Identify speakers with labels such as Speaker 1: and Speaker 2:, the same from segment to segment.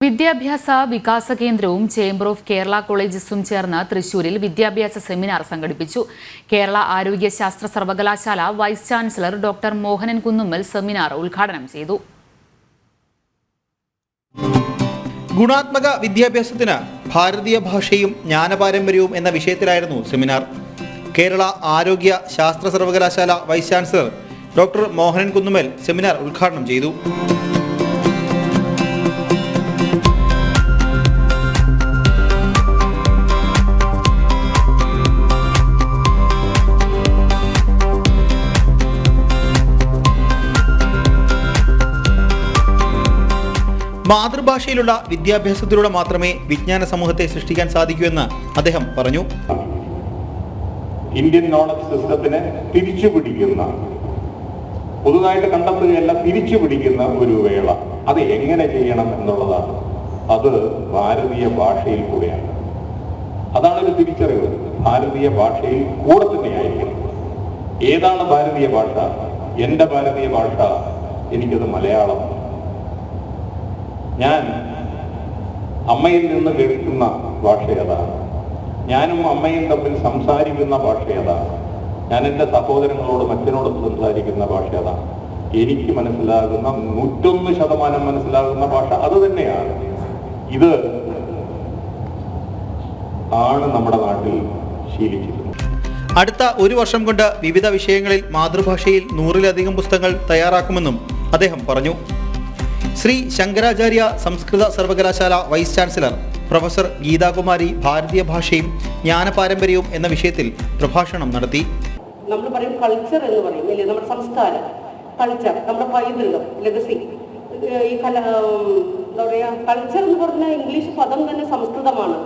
Speaker 1: വിദ്യാഭ്യാസ വികാസ കേന്ദ്രവും ചേംബർ ഓഫ് കേരള കോളേജസും ചേർന്ന് തൃശൂരിൽ വിദ്യാഭ്യാസ സെമിനാർ സംഘടിപ്പിച്ചു. കേരള ആരോഗ്യശാസ്ത്ര സർവകലാശാല vice chancellor doctor Mohanan Kunnummal seminar ഉദ്ഘാടനം ചെയ്തു.
Speaker 2: ഗുണാത്മക വിദ്യാഭ്യാസത്തിന് ഭാരതീയ ഭാഷയും ജ്ഞാനപാരമ്പര്യവും എന്ന വിഷയത്തിലായിരുന്നു സെമിനാർ. കേരള ആരോഗ്യ ശാസ്ത്ര സർവകലാശാല vice chancellor doctor Mohanan Kunnummal seminar ഉദ്ഘാടനം ചെയ്തു. മാതൃഭാഷയിലുള്ള വിദ്യാഭ്യാസത്തിലൂടെ മാത്രമേ വിജ്ഞാന സമൂഹത്തെ സൃഷ്ടിക്കാൻ സാധിക്കൂ എന്ന് അദ്ദേഹം പറഞ്ഞു.
Speaker 3: ഇന്ത്യൻ നോളജ് സിസ്റ്റത്തിനെ തിരിച്ചുപിടിക്കുന്ന, പുതുതായിട്ട് കണ്ടെത്തുകയല്ല, തിരിച്ചുപിടിക്കുന്ന ഒരു വേള. അത് എങ്ങനെ ചെയ്യണം എന്നുള്ളതാണ്. അത് ഭാരതീയ ഭാഷയിൽ കൂടെയാണ്. അതാണ് ഒരു തിരിച്ചറിവ്. ഭാരതീയ ഭാഷയിൽ കൂടെ തന്നെയായിരിക്കണം. ഏതാണ് ഭാരതീയ ഭാഷ? എൻ്റെ ഭാരതീയ ഭാഷ, എനിക്കത് മലയാളം. ഞാൻ അമ്മയിൽ നിന്ന് കേൾക്കുന്ന ഭാഷ അതാണ്. ഞാനും അമ്മയും തമ്മിൽ സംസാരിക്കുന്ന ഭാഷ അതാണ്. ഞാൻ എൻ്റെ സഹോദരങ്ങളോടും അച്ഛനോടും സംസാരിക്കുന്ന ഭാഷ അതാണ്. എനിക്ക് മനസ്സിലാകുന്ന 101% മനസ്സിലാകുന്ന ഭാഷ അത് തന്നെയാണ്. ഇത് ആണ് നമ്മുടെ നാട്ടിൽ ശീലിച്ചിരുന്നത്.
Speaker 2: അടുത്ത ഒരു വർഷം കൊണ്ട് വിവിധ വിഷയങ്ങളിൽ മാതൃഭാഷയിൽ 100-ലധികം പുസ്തകങ്ങൾ തയ്യാറാക്കുമെന്നും അദ്ദേഹം പറഞ്ഞു. ശ്രീ ശങ്കരാചാര്യ സംസ്കൃത സർവകലാശാല വൈസ് ചാൻസലർ പ്രൊഫസർ ഗീതാകുമാരി ഭാരതീയ ഭാഷയും ജ്ഞാനപാരമ്പര്യവും എന്ന വിഷയത്തിൽ പ്രഭാഷണം നടത്തി.
Speaker 4: നമ്മൾ പറയും കൾച്ചർ എന്ന് പറയും അല്ലേ, നമ്മുടെ സംസ്കാരം, കൾച്ചർ, നമ്മുടെ പൈതൃകം, ലെഗസി. ഈ എന്താ പറയുക, കൾച്ചർ എന്ന് പറഞ്ഞാൽ ഇംഗ്ലീഷ് പദം തന്നെ സംസ്കൃതമാണ്.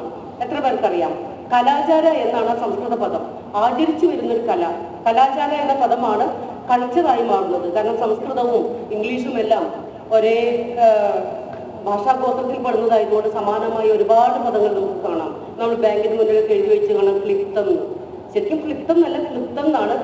Speaker 4: എത്ര പേർക്കറിയാം? കലാചാര എന്നാണ് സംസ്കൃത പദം. ആചരിച്ചു വരുന്നൊരു കലാചാര എന്ന പദമാണ് കൾച്ചറായി മാറുന്നത്. കാരണം സംസ്കൃതവും ഇംഗ്ലീഷും എല്ലാം ഒരേ ഭാഷാഗോത്രത്തിൽ പെടുന്നതായതുകൊണ്ട് സമാനമായ ഒരുപാട് പദങ്ങൾ നമുക്ക് കാണാം. നമ്മൾ ബാങ്കിന് മുന്നിലൊക്കെ എഴുതി വെച്ച് കാണാം ക്ലിപ്തം. ശരിക്കും ക്ലിപ്തം നല്ല ക്ലിപ്തം എന്നാണ്.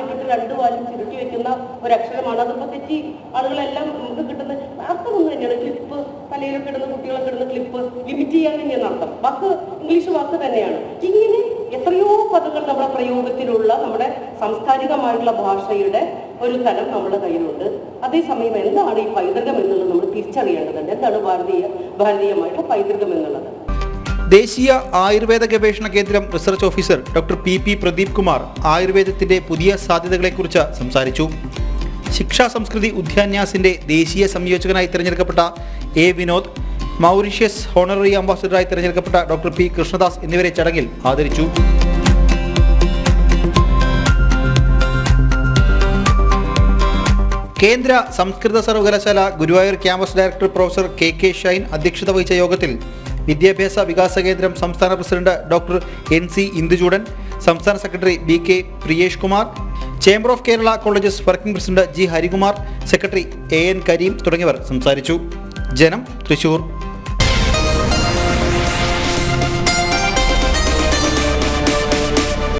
Speaker 4: ഇട്ടിട്ട് 2 വാലും ചുരുട്ടി വെക്കുന്ന ഒരു അക്ഷരമാണ്. അതിപ്പോൾ തെറ്റി ആളുകളെല്ലാം നമുക്ക് കിട്ടുന്ന അർത്ഥം ഒന്ന് തന്നെയാണ്. ക്ലിപ്പ്, തലയിലൊക്കെ ഇടുന്ന കുട്ടികളൊക്കെ ഇടുന്ന ക്ലിപ്പ് ലിമിറ്റ് ചെയ്യാൻ തന്നെയാണ് അർത്ഥം. വാക്ക് ഇംഗ്ലീഷ് വാക്ക് തന്നെയാണ്. ഇങ്ങനെ എത്രയോ പദങ്ങൾ നമ്മുടെ പ്രയോഗത്തിലുള്ള നമ്മുടെ സാംസ്കാരികമായിട്ടുള്ള ഭാഷയുടെ ഒരു തലം നമ്മുടെ കയ്യിലുണ്ട്. അതേസമയം എന്താണ് ഈ പൈതൃകം എന്നുള്ളത് നമ്മൾ തിരിച്ചറിയേണ്ടതുണ്ട്. എന്താണ് ഭാരതീയമായിട്ടുള്ള പൈതൃകം എന്നുള്ളത്?
Speaker 2: ദേശീയ ആയുർവേദ ഗവേഷണ കേന്ദ്രം research officer doctor P Pradeep Kumar ആയുർവേദത്തിന്റെ പുതിയ സാധ്യതകളെക്കുറിച്ച് സംസാരിച്ചു. ശിക്ഷാ സംസ്കൃതി ഉദ്യാന്യാസിന്റെ ദേശീയ സംയോജകനായി തിരഞ്ഞെടുക്കപ്പെട്ട എ വിനോദ്, മൗറീഷ്യസ് ഹോണററി അംബാസഡറായി തിരഞ്ഞെടുക്കപ്പെട്ട ഡോക്ടർ പി കൃഷ്ണദാസ് എന്നിവരെ ചടങ്ങിൽ ആദരിച്ചു. കേന്ദ്ര സംസ്കൃത സർവകലാശാല Guruvayur campus director professor K Shine അധ്യക്ഷത വഹിച്ച യോഗത്തിൽ വിദ്യാഭ്യാസ വികാസ കേന്ദ്രം സംസ്ഥാന പ്രസിഡന്റ് ഡോക്ടർ NC ഇന്ദുചൂടൻ, സംസ്ഥാന secretary BK Priyesh Kumar, chamber of Kerala colleges working president G Harikumar, secretary AN Kareem തുടങ്ങിയവർ സംസാരിച്ചു. ജനം, തൃശൂർ.